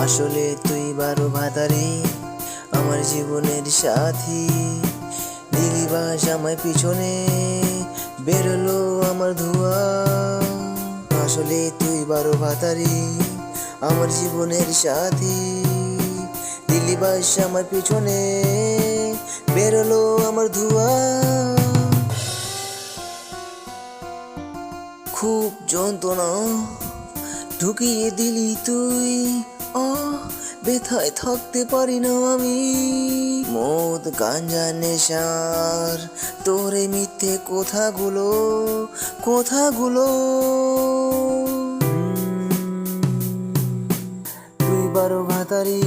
আসলে তুই বারো ভাতারে আমার জীবনের সাথী, দিলি বাস আমায় পিছনে, বেরোলো আমার ধোঁয়া। আসলে তুই বারো ভাতারে আমার জীবনের সাথী, দিলি বাস আমার পিছনে, বেরোলো আমার ধোঁয়া। খুব যন্ত্রণা ঢুকিয়ে দিলি তুই, ব্যথায় থাকতে পারি না আমি। মদ গাঞ্জা নেশার তোরে মিথ্যে কথাগুলো কথাগুলো। তুই বারো ভাতারি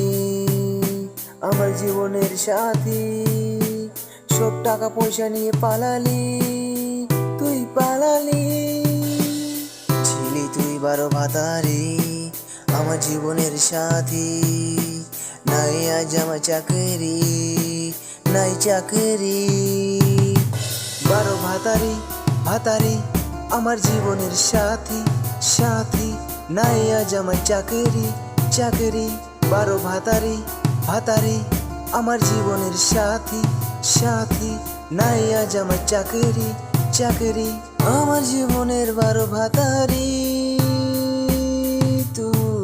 আমার জীবনের সাথী, সব টাকা পয়সা নিয়ে পালালি, তুই পালালি। ছিলি তুই বারো ভাতারি আমার জীবনের সাথী, নাই আজ আমার চাকরি, নাই চাকরি। বারো ভাতারি ভাতারি আমার জীবনের সাথী, সাথী, নাই আজ আমার চাকরি, চাকরি। বারো ভাতারি ভাতারি আমার জীবনের সাথী, সাথী, নাই আজ আমার চাকরি, চাকরি। আমার জীবনের বারো ভাতারি তুই।